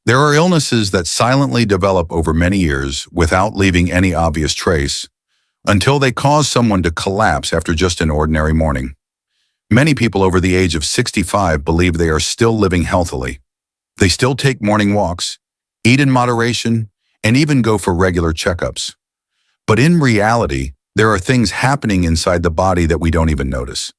There are illnesses that silently develop over many years without leaving any obvious trace until they cause someone to collapse after just an ordinary morning. Many people over the age of 65 believe they are still living healthily. They still take morning walks, eat in moderation, and even go for regular checkups. But in reality, there are things happening inside the body that we don't even notice.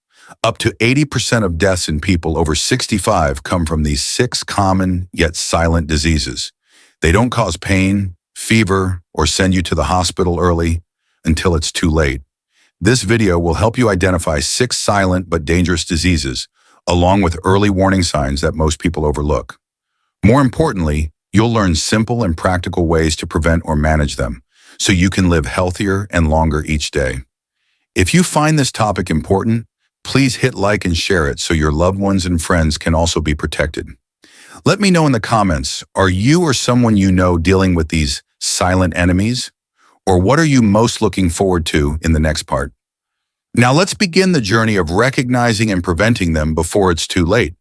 Up to 80% of deaths in people over 65 come from these 6 common yet silent diseases. They don't cause pain, fever, or send you to the hospital early until it's too late. This video will help you identify 6 silent but dangerous diseases, along with early warning signs that most people overlook. More importantly, you'll learn simple and practical ways to prevent or manage them, so you can live healthier and longer each day. If you find this topic important, please hit like and share it so your loved ones and friends can also be protected. Let me know in the comments, are you or someone you know dealing with these silent enemies? Or what are you most looking forward to in the next part? Now let's begin the journey of recognizing and preventing them before it's too late.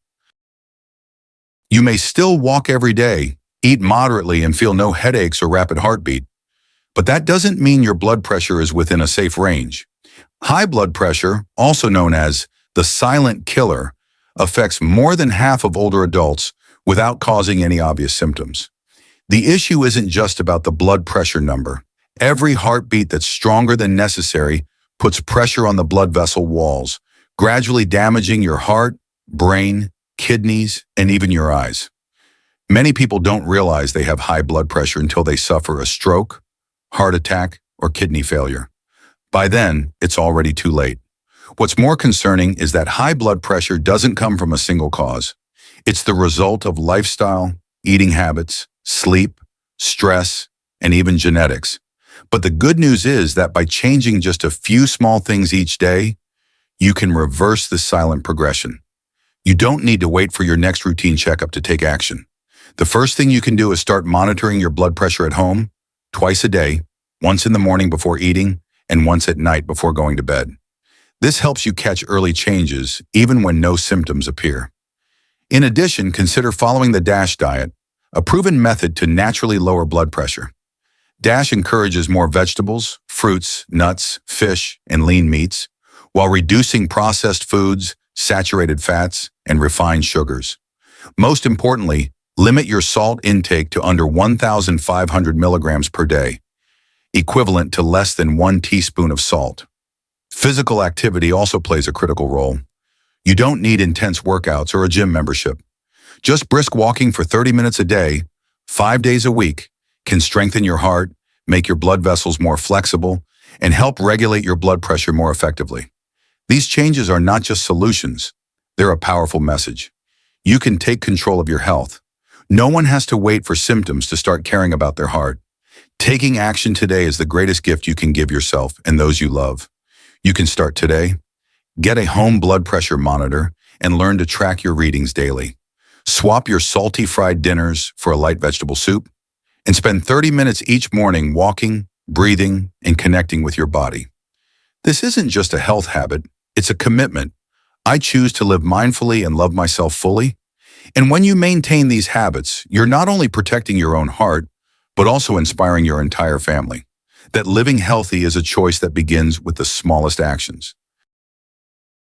You may still walk every day, eat moderately, and feel no headaches or rapid heartbeat. But that doesn't mean your blood pressure is within a safe range. High blood pressure, also known as the silent killer, affects more than half of older adults without causing any obvious symptoms. The issue isn't just about the blood pressure number. Every heartbeat that's stronger than necessary puts pressure on the blood vessel walls, gradually damaging your heart, brain, kidneys, and even your eyes. Many people don't realize they have high blood pressure until they suffer a stroke, heart attack, or kidney failure. By then, it's already too late. What's more concerning is that high blood pressure doesn't come from a single cause. It's the result of lifestyle, eating habits, sleep, stress, and even genetics. But the good news is that by changing just a few small things each day, you can reverse the silent progression. You don't need to wait for your next routine checkup to take action. The first thing you can do is start monitoring your blood pressure at home, twice a day, once in the morning before eating, and once at night before going to bed. This helps you catch early changes, even when no symptoms appear. In addition, consider following the DASH diet, a proven method to naturally lower blood pressure. DASH encourages more vegetables, fruits, nuts, fish, and lean meats, while reducing processed foods, saturated fats, and refined sugars. Most importantly, limit your salt intake to under 1,500 milligrams per day, equivalent to less than 1 teaspoon of salt. Physical activity also plays a critical role. You don't need intense workouts or a gym membership. Just brisk walking for 30 minutes a day, 5 days a week, can strengthen your heart, make your blood vessels more flexible, and help regulate your blood pressure more effectively. These changes are not just solutions, they're a powerful message. You can take control of your health. No one has to wait for symptoms to start caring about their heart. Taking action today is the greatest gift you can give yourself and those you love. You can start today. Get a home blood pressure monitor and learn to track your readings daily. Swap your salty fried dinners for a light vegetable soup, and spend 30 minutes each morning walking, breathing, and connecting with your body. This isn't just a health habit, it's a commitment. I choose to live mindfully and love myself fully. And when you maintain these habits, you're not only protecting your own heart, but also inspiring your entire family. That living healthy is a choice that begins with the smallest actions.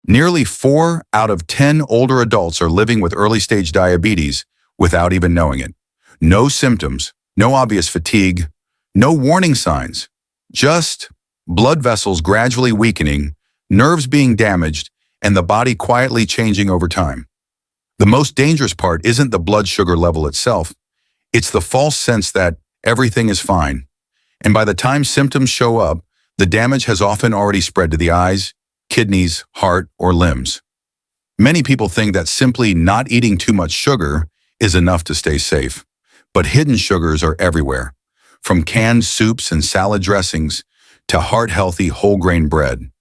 Nearly 4 out of 10 older adults are living with early-stage diabetes without even knowing it. No symptoms, no obvious fatigue, no warning signs, just blood vessels gradually weakening, nerves being damaged, and the body quietly changing over time. The most dangerous part isn't the blood sugar level itself, it's the false sense that everything is fine. And by the time symptoms show up, the damage has often already spread to the eyes, kidneys, heart, or limbs. Many people think that simply not eating too much sugar is enough to stay safe. But hidden sugars are everywhere, from canned soups and salad dressings to heart-healthy whole-grain bread.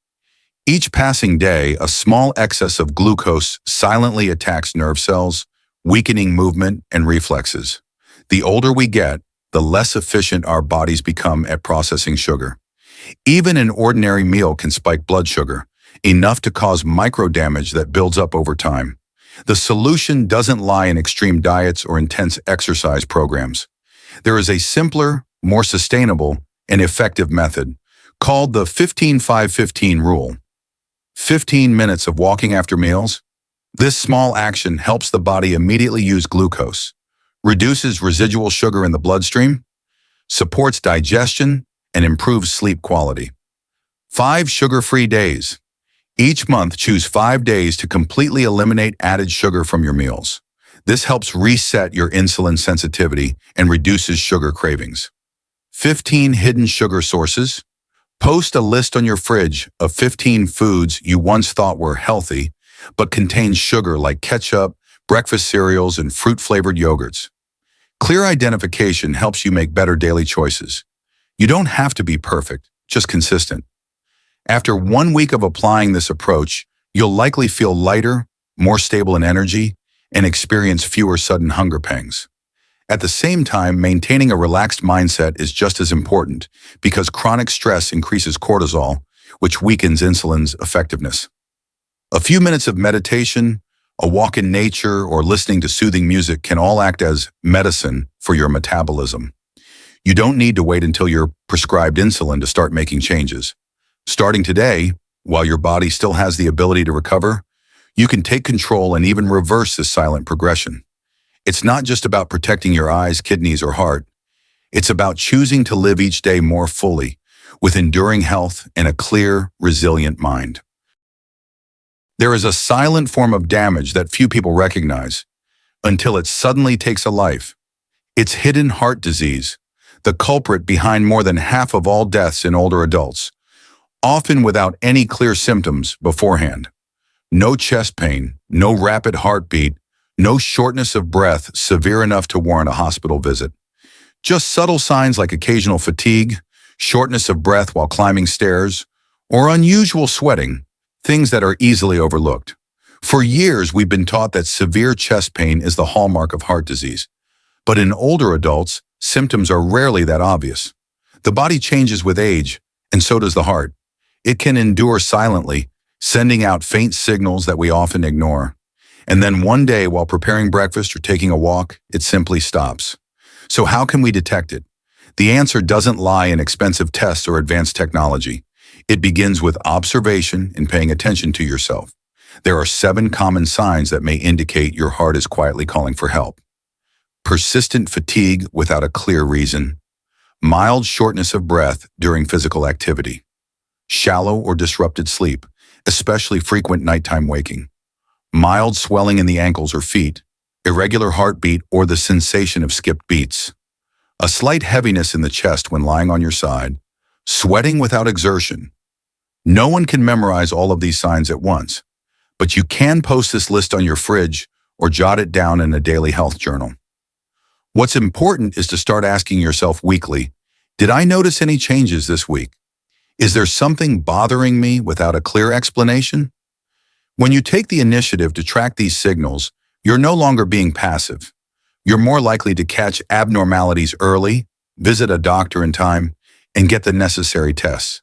Each passing day, a small excess of glucose silently attacks nerve cells, weakening movement and reflexes. The older we get, the less efficient our bodies become at processing sugar. Even an ordinary meal can spike blood sugar, enough to cause micro damage that builds up over time. The solution doesn't lie in extreme diets or intense exercise programs. There is a simpler, more sustainable, and effective method called the 15-5-15 rule. 15 minutes of walking after meals. This small action helps the body immediately use glucose, reduces residual sugar in the bloodstream, supports digestion, and improves sleep quality. 5 sugar-free days. Each month, choose 5 days to completely eliminate added sugar from your meals. This helps reset your insulin sensitivity and reduces sugar cravings. 15 hidden sugar sources. Post a list on your fridge of 15 foods you once thought were healthy, but contain sugar like ketchup, breakfast cereals, and fruit-flavored yogurts. Clear identification helps you make better daily choices. You don't have to be perfect, just consistent. After 1 week of applying this approach, you'll likely feel lighter, more stable in energy, and experience fewer sudden hunger pangs. At the same time, maintaining a relaxed mindset is just as important because chronic stress increases cortisol, which weakens insulin's effectiveness. A few minutes of meditation, a walk in nature, or listening to soothing music can all act as medicine for your metabolism. You don't need to wait until you're prescribed insulin to start making changes. Starting today, while your body still has the ability to recover, you can take control and even reverse this silent progression. It's not just about protecting your eyes, kidneys, or heart. It's about choosing to live each day more fully, with enduring health and a clear, resilient mind. There is a silent form of damage that few people recognize until it suddenly takes a life. It's hidden heart disease, the culprit behind more than half of all deaths in older adults, often without any clear symptoms beforehand. No chest pain, no rapid heartbeat, no shortness of breath severe enough to warrant a hospital visit. Just subtle signs like occasional fatigue, shortness of breath while climbing stairs, or unusual sweating, things that are easily overlooked. For years, we've been taught that severe chest pain is the hallmark of heart disease. But in older adults, symptoms are rarely that obvious. The body changes with age, and so does the heart. It can endure silently, sending out faint signals that we often ignore. And then one day, while preparing breakfast or taking a walk, it simply stops. So how can we detect it? The answer doesn't lie in expensive tests or advanced technology. It begins with observation and paying attention to yourself. There are 7 common signs that may indicate your heart is quietly calling for help. Persistent fatigue without a clear reason. Mild shortness of breath during physical activity. Shallow or disrupted sleep, especially frequent nighttime waking. Mild swelling in the ankles or feet. Irregular heartbeat or the sensation of skipped beats. A slight heaviness in the chest when lying on your side. Sweating without exertion. No one can memorize all of these signs at once, but you can post this list on your fridge or jot it down in a daily health journal. What's important is to start asking yourself weekly, did I notice any changes this week? Is there something bothering me without a clear explanation? When you take the initiative to track these signals, you're no longer being passive. You're more likely to catch abnormalities early, visit a doctor in time, and get the necessary tests.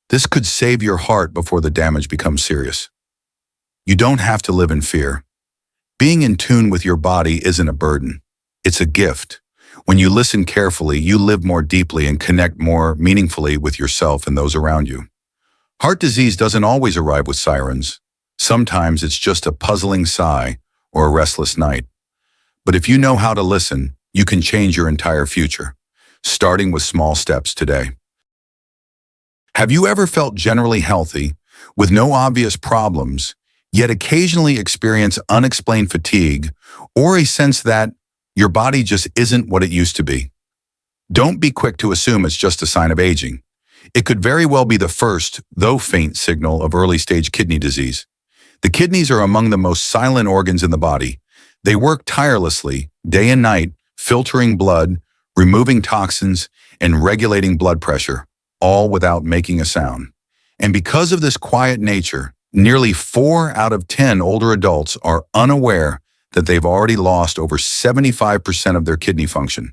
This could save your heart before the damage becomes serious. You don't have to live in fear. Being in tune with your body isn't a burden. It's a gift. When you listen carefully, you live more deeply and connect more meaningfully with yourself and those around you. Heart disease doesn't always arrive with sirens. Sometimes it's just a puzzling sigh or a restless night. But if you know how to listen, you can change your entire future, starting with small steps today. Have you ever felt generally healthy, with no obvious problems, yet occasionally experience unexplained fatigue or a sense that your body just isn't what it used to be? Don't be quick to assume it's just a sign of aging. It could very well be the first, though faint, signal of early-stage kidney disease. The kidneys are among the most silent organs in the body. They work tirelessly, day and night, filtering blood, removing toxins, and regulating blood pressure, all without making a sound. And because of this quiet nature, nearly 4 out of 10 older adults are unaware that they've already lost over 75% of their kidney function,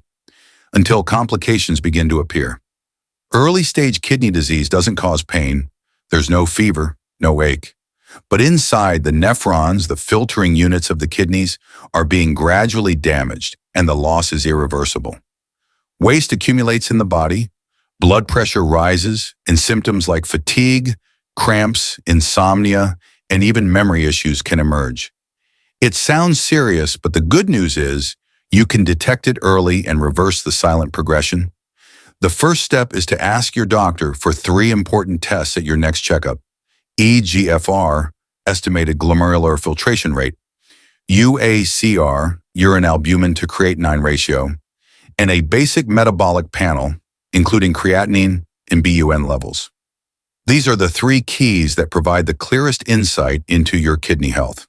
until complications begin to appear. Early-stage kidney disease doesn't cause pain. There's no fever, no ache. But inside, the nephrons, the filtering units of the kidneys, are being gradually damaged, and the loss is irreversible. Waste accumulates in the body, blood pressure rises, and symptoms like fatigue, cramps, insomnia, and even memory issues can emerge. It sounds serious, but the good news is you can detect it early and reverse the silent progression. The first step is to ask your doctor for 3 important tests at your next checkup: eGFR, estimated glomerular filtration rate; UACR, urine albumin to creatinine ratio; and a basic metabolic panel, including creatinine and BUN levels. These are the 3 keys that provide the clearest insight into your kidney health.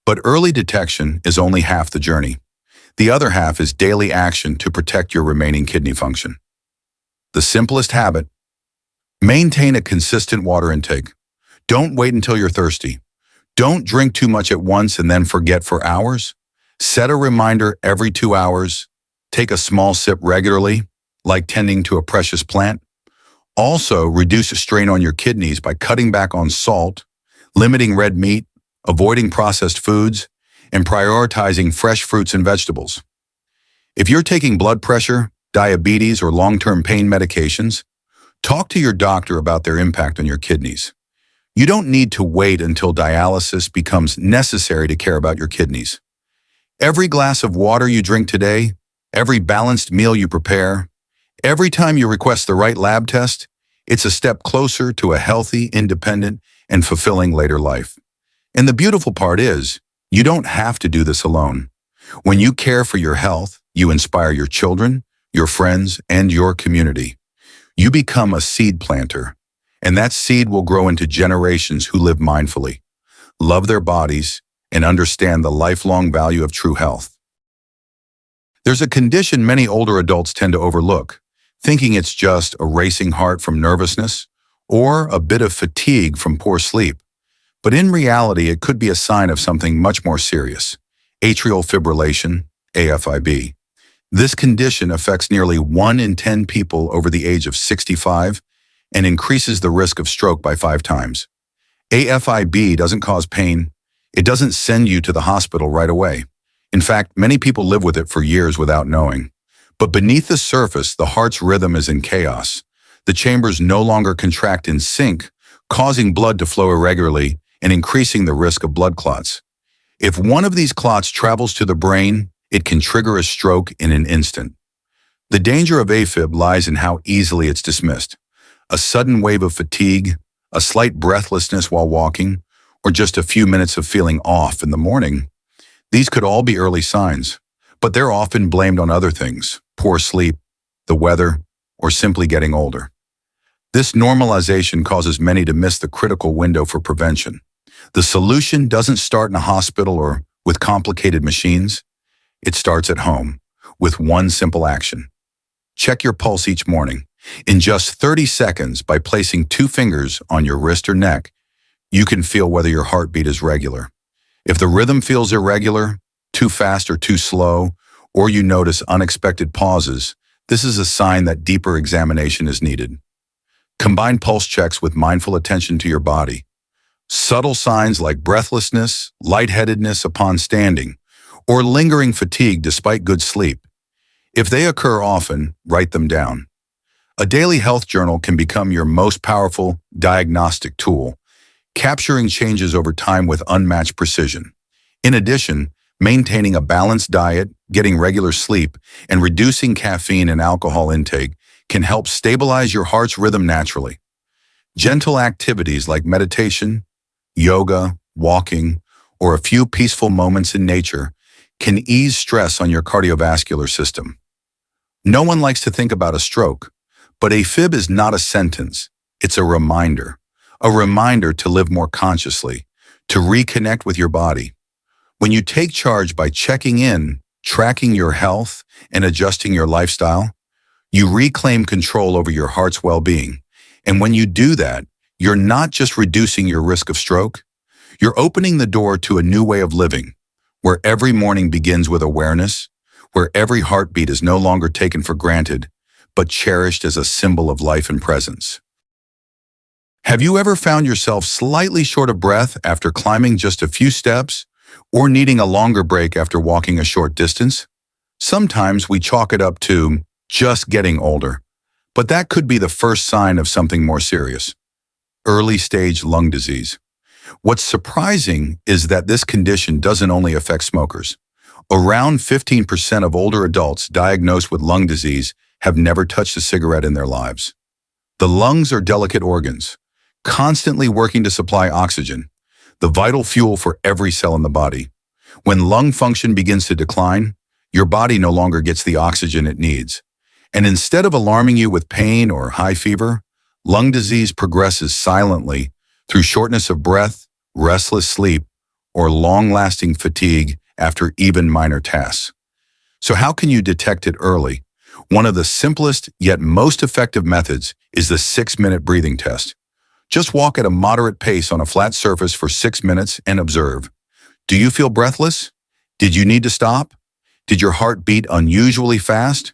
But early detection is only half the journey. The other half is daily action to protect your remaining kidney function. The simplest habit: maintain a consistent water intake. Don't wait until you're thirsty. Don't drink too much at once and then forget for hours. Set a reminder every 2 hours. Take a small sip regularly, like tending to a precious plant. Also, reduce the strain on your kidneys by cutting back on salt, limiting red meat, avoiding processed foods, and prioritizing fresh fruits and vegetables. If you're taking blood pressure, diabetes, or long-term pain medications, talk to your doctor about their impact on your kidneys. You don't need to wait until dialysis becomes necessary to care about your kidneys. Every glass of water you drink today, every balanced meal you prepare, every time you request the right lab test, it's a step closer to a healthy, independent, and fulfilling later life. And the beautiful part is, you don't have to do this alone. When you care for your health, you inspire your children, your friends, and your community. You become a seed planter, and that seed will grow into generations who live mindfully, love their bodies, and understand the lifelong value of true health. There's a condition many older adults tend to overlook, thinking it's just a racing heart from nervousness or a bit of fatigue from poor sleep. But in reality, it could be a sign of something much more serious: atrial fibrillation, AFib. This condition affects nearly 1 in 10 people over the age of 65 and increases the risk of stroke by 5 times. AFib doesn't cause pain. It doesn't send you to the hospital right away. In fact, many people live with it for years without knowing. But beneath the surface, the heart's rhythm is in chaos. The chambers no longer contract in sync, causing blood to flow irregularly and increasing the risk of blood clots. If one of these clots travels to the brain, it can trigger a stroke in an instant. The danger of AFib lies in how easily it's dismissed. A sudden wave of fatigue, a slight breathlessness while walking, or just a few minutes of feeling off in the morning. These could all be early signs, but they're often blamed on other things: poor sleep, the weather, or simply getting older. This normalization causes many to miss the critical window for prevention. The solution doesn't start in a hospital or with complicated machines. It starts at home, with one simple action. Check your pulse each morning. In just 30 seconds, by placing 2 fingers on your wrist or neck, you can feel whether your heartbeat is regular. If the rhythm feels irregular, too fast or too slow, or you notice unexpected pauses, this is a sign that deeper examination is needed. Combine pulse checks with mindful attention to your body. Subtle signs like breathlessness, lightheadedness upon standing, or lingering fatigue despite good sleep. If they occur often, write them down. A daily health journal can become your most powerful diagnostic tool, capturing changes over time with unmatched precision. In addition, maintaining a balanced diet, getting regular sleep, and reducing caffeine and alcohol intake can help stabilize your heart's rhythm naturally. Gentle activities like meditation, yoga, walking, or a few peaceful moments in nature can ease stress on your cardiovascular system. No one likes to think about a stroke, but AFib is not a sentence. It's a reminder to live more consciously, to reconnect with your body. When you take charge by checking in, tracking your health, and adjusting your lifestyle, you reclaim control over your heart's well-being. And when you do that, you're not just reducing your risk of stroke, you're opening the door to a new way of living, where every morning begins with awareness, where every heartbeat is no longer taken for granted, but cherished as a symbol of life and presence. Have you ever found yourself slightly short of breath after climbing just a few steps, or needing a longer break after walking a short distance? Sometimes we chalk it up to just getting older, but that could be the first sign of something more serious: early stage lung disease. What's surprising is that this condition doesn't only affect smokers. Around 15% of older adults diagnosed with lung disease have never touched a cigarette in their lives. The lungs are delicate organs, constantly working to supply oxygen, the vital fuel for every cell in the body. When lung function begins to decline, your body no longer gets the oxygen it needs. And instead of alarming you with pain or high fever, lung disease progresses silently through shortness of breath, restless sleep, or long-lasting fatigue after even minor tasks. So how can you detect it early? One of the simplest yet most effective methods is the 6-minute breathing test. Just walk at a moderate pace on a flat surface for 6 minutes and observe. Do you feel breathless? Did you need to stop? Did your heart beat unusually fast?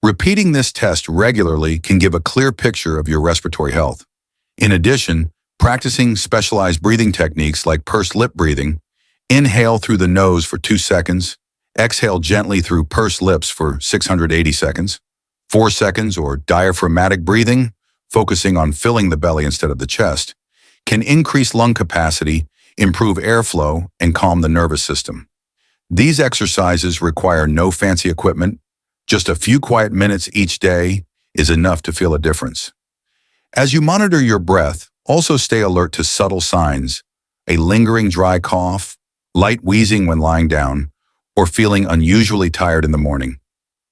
Repeating this test regularly can give a clear picture of your respiratory health. In addition, practicing specialized breathing techniques like pursed lip breathing, inhale through the nose for 2 seconds, exhale gently through pursed lips for 680 seconds, 4 seconds, or diaphragmatic breathing, focusing on filling the belly instead of the chest, can increase lung capacity, improve airflow, and calm the nervous system. These exercises require no fancy equipment. Just a few quiet minutes each day is enough to feel a difference. As you monitor your breath, also stay alert to subtle signs: a lingering dry cough, light wheezing when lying down, or feeling unusually tired in the morning.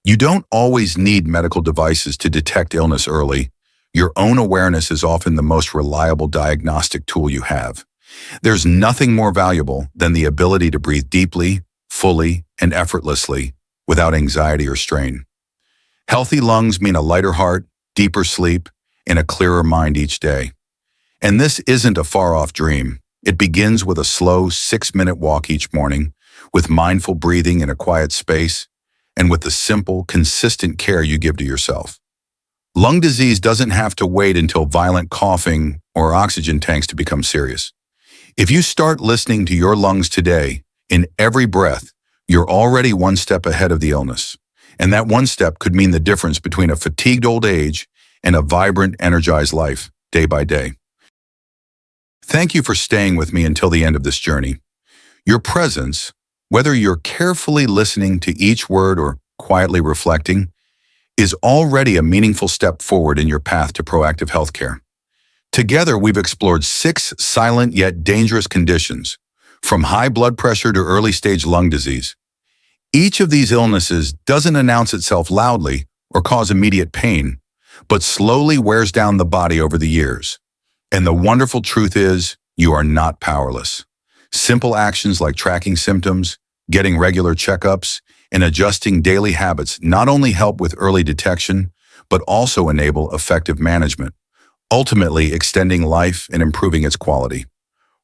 You don't always need medical devices to detect illness early. Your own awareness is often the most reliable diagnostic tool you have. There's nothing more valuable than the ability to breathe deeply, fully, and effortlessly without anxiety or strain. Healthy lungs mean a lighter heart, deeper sleep, and a clearer mind each day. And this isn't a far-off dream. It begins with a slow 6-minute walk each morning, with mindful breathing in a quiet space, and with the simple, consistent care you give to yourself. Lung disease doesn't have to wait until violent coughing or oxygen tanks to become serious. If you start listening to your lungs today, in every breath, you're already one step ahead of the illness. And that one step could mean the difference between a fatigued old age and a vibrant, energized life, day by day. Thank you for staying with me until the end of this journey. Your presence, whether you're carefully listening to each word or quietly reflecting, is already a meaningful step forward in your path to proactive healthcare. Together, we've explored 6 silent yet dangerous conditions, from high blood pressure to early-stage lung disease. Each of these illnesses doesn't announce itself loudly or cause immediate pain, but slowly wears down the body over the years. And the wonderful truth is, you are not powerless. Simple actions like tracking symptoms, getting regular checkups, and adjusting daily habits not only help with early detection, but also enable effective management, ultimately extending life and improving its quality.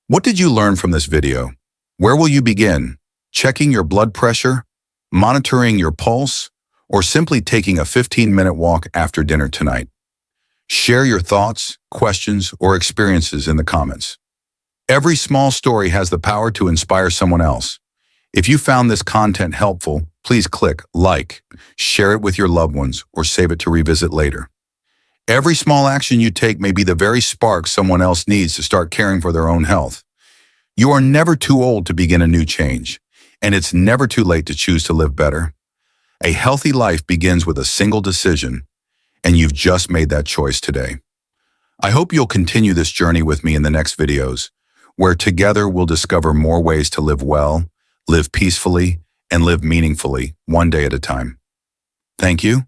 What did you learn from this video? Where will you begin? Checking your blood pressure, monitoring your pulse, or simply taking a 15-minute walk after dinner tonight? Share your thoughts, questions, or experiences in the comments. Every small story has the power to inspire someone else. If you found this content helpful, please click like, share it with your loved ones, or save it to revisit later. Every small action you take may be the very spark someone else needs to start caring for their own health. You are never too old to begin a new change, and it's never too late to choose to live better. A healthy life begins with a single decision, and you've just made that choice today. I hope you'll continue this journey with me in the next videos, where together we'll discover more ways to live well, live peacefully, and live meaningfully, one day at a time. Thank you,